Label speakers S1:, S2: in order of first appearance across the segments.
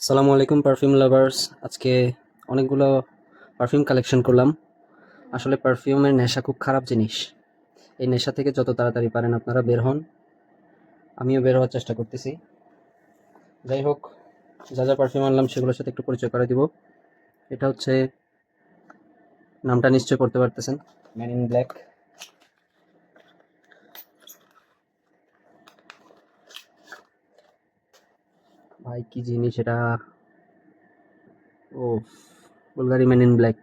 S1: আসসালামু আলাইকুম perfume lovers. আজকে অনেকগুলো পারফিউম কালেকশন করলাম। আসলে পারফিউমের নেশা খুব খারাপ জিনিস। এই নেশা থেকে যত তাড়াতাড়ি পারেন আপনারা বের হন। আমিও বের হওয়ার চেষ্টা করতেছি। যাই হোক, যা যা পারফিউম আনলাম সেগুলোর সাথে একটু পরিচয় করে দিব। এটা হচ্ছে, নামটা নিশ্চয় করতে পারতেছেন, ম্যান ইন ব্ল্যাক। ভাই কি জিনিস এটা! ও, বুলগারি ম্যান ইন ব্ল্যাক।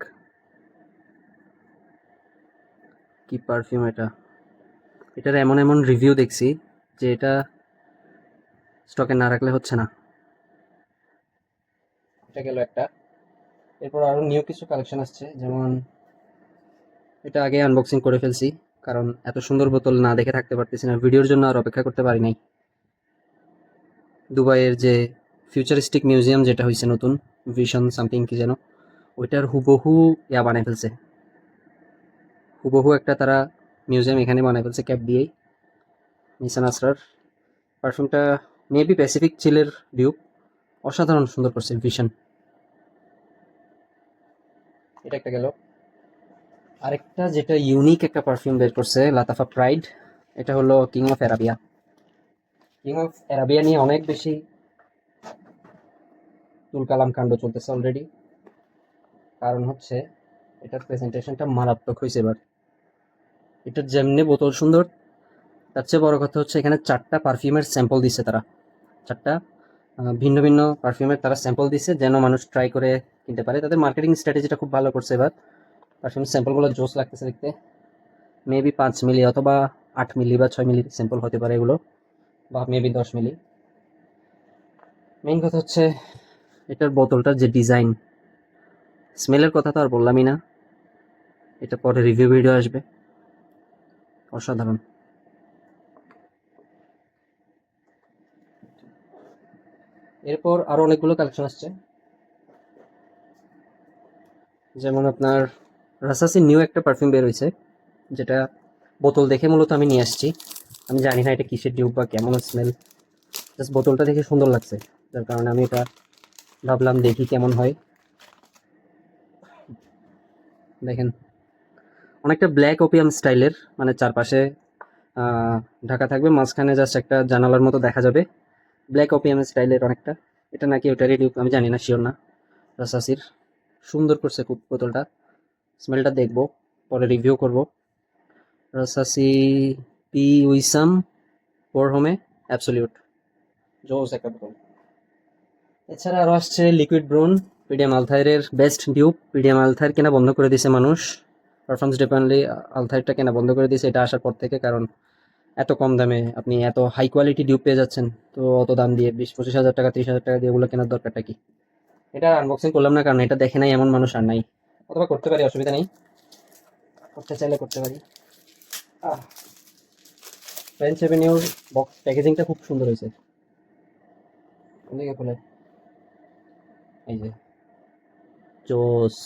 S1: কি পারফিউম এটা! এটার এমন এমন রিভিউ দেখছি যে এটা স্টকে না রাখলে হচ্ছে না। এটা গেল একটা। এরপর আরো নিউ কিছু কালেকশন আসছে, যেমন এটা আগে আনবক্সিং করে ফেলছি, কারণ এত সুন্দর বোতল না দেখে থাকতে পারতেছি না, ভিডিওর জন্য আর অপেক্ষা করতে পারি নাই। দুবাইয়ের যে ফিউচারিস্টিক মিউজিয়াম যেটা হয়েছে নতুন, ভিশন সামথিং কি যেন, ওইটার হুবহু ইয়া বানায় ফেলছে। হুবহু একটা তারা মিউজিয়াম এখানে বানায় ফেলছে ক্যাপ দিয়েই। নিসান আসরার পারফিউমটা মেবি প্যাসিফিক চিলের ডিউক। অসাধারণ সুন্দর করছে ভিশন। এটা একটা গেল। আরেকটা যেটা ইউনিক একটা পারফিউম বের করছে লাতাফা প্রাইড। এটা হলো king of Arabia. King of Arabia নিয়ে অনেক বেশি তুলকালাম কাণ্ড চলতেছে অলরেডি। কারণ হচ্ছে এটার প্রেজেন্টেশনটা মারাত্মক হয়েছে এবার। এটার যেমনি বোতল সুন্দর, তার চেয়ে বড় কথা হচ্ছে এখানে 4টা পারফিউমের স্যাম্পল দিচ্ছে তারা। 4টা ভিন্ন ভিন্ন পারফিউমের তারা স্যাম্পল দিচ্ছে যেন মানুষ ট্রাই করে কিনতে পারে। তাদের মার্কেটিং স্ট্র্যাটেজিটা খুব ভালো করছে এবার। পারফিউমের স্যাম্পলগুলো জোস লাগতেছে দেখতে। মেবি 5 মিলি অথবা 8 মিলি বা 6 মিলি স্যাম্পল হতে পারে এগুলো, বা মেবি 10 মিলি। মেইন কথা হচ্ছে এটার বোতলটার যে ডিজাইন, স্মেলের কথা তো আর বললামই না, এটা পরে রিভিউ ভিডিও আসবে। অসাধারণ। এরপর আরো অনেকগুলো কালেকশন আসছে, যেমন আপনার রাসাসি নিউ একটা পারফিউম বের হয়েছে, যেটা বোতল দেখে মূলত আমি নিয়ে আসছি। আমি জানি না এটা কিসের টিউব বা কেমন স্মেল, জাস্ট বোতলটা দেখে সুন্দর লাগছে, যার কারণে আমি এটা ভাবলাম দেখি কেমন হয়। দেখেন, অনেকটা ব্ল্যাক ওপিয়াম স্টাইলের, মানে চারপাশে আহ, ঢাকা থাকবে, মাঝখানে জাস্ট একটা জানালার মতো দেখা যাবে। ব্ল্যাক ওপিয়াম স্টাইলের অনেকটা। এটা নাকি ওটারই টিউব, আমি জানি না, শিওর না। রাসাসির সুন্দর করছে খুব বোতলটা। স্মেলটা দেখবো, পরে রিভিউ করব। রাসাসি পি উইসাম পোর হোমে অ্যাবসলিউট, জোস একটা বোতল। এছাড়া আরো আসছে লিকুইড ব্রুন, পিডিএম আলথাইরের বেস্ট ডিউপ। পিডিএম আলথাইর কেনা বন্ধ করে দিয়েছে মানুষ, পারফরমেন্স ডিপেন্ডলি আলথাইরটা কেনা বন্ধ করে দিয়েছে এটা আসার পর থেকে। কারণ এত কম দামে আপনি এত হাই কোয়ালিটি ডিউপ পেয়ে যাচ্ছেন, তো অত দাম দিয়ে 20-25 হাজার টাকা 30 হাজার টাকা দিয়ে ওগুলো কেনার দরকারটা কি? এটা আনবক্সিং করলাম না, কারণ এটা দেখে নাই এমন মানুষ আর নাই। অথবা করতে পারি, অসুবিধা নেই, করতে চাইলে করতে পারি। ফ্রেঞ্চ এভিনিউর বক্স প্যাকেজিংটা খুব সুন্দর হয়েছে। কোন দিকে খোলে? এই যে, জোস।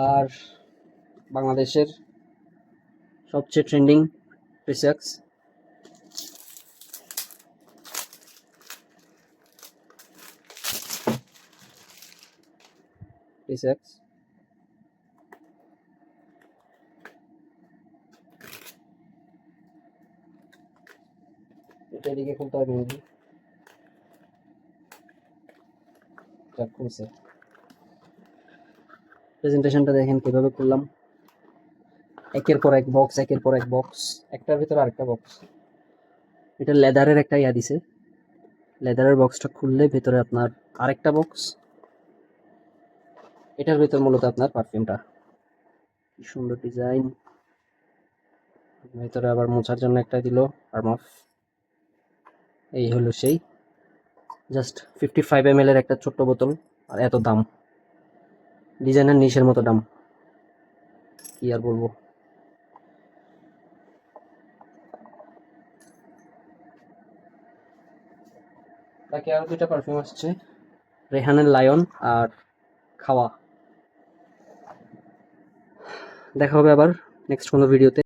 S1: আর বাংলাদেশের সবচেয়ে ট্রেন্ডিং প্রিসেক্স। প্রিসেক্স এটা এদিকে খুলতে হবে নাকি? যাক, খুলছে। প্রেজেন্টেশনটা দেখেন কিভাবে করলাম, একের পর এক বক্স, একের পর এক বক্স, একটার ভিতরে আরেকটা বক্স। এটা লেদারের একটা ইয়া দিছে, লেদারের বক্সটা খুললে ভেতরে আপনার আরেকটা বক্স। এটার ভিতর মূলত আপনার পারফিউমটা। কি সুন্দর ডিজাইন। ভেতরে আবার মোছার জন্য একটা দিল আর্মফ। এই হলো সেই, জাস্ট 55 ml এর একটা ছোট্ট বোতল, আর এত দাম। ডিজাইনের নিশের মতো দাম, কি আর বলবো। বাকি আরো দুইটা পারফিউম আসছে, রেহানের লায়ন আর খাওয়া। দেখা হবে আবার নেক্সট কোনো ভিডিওতে।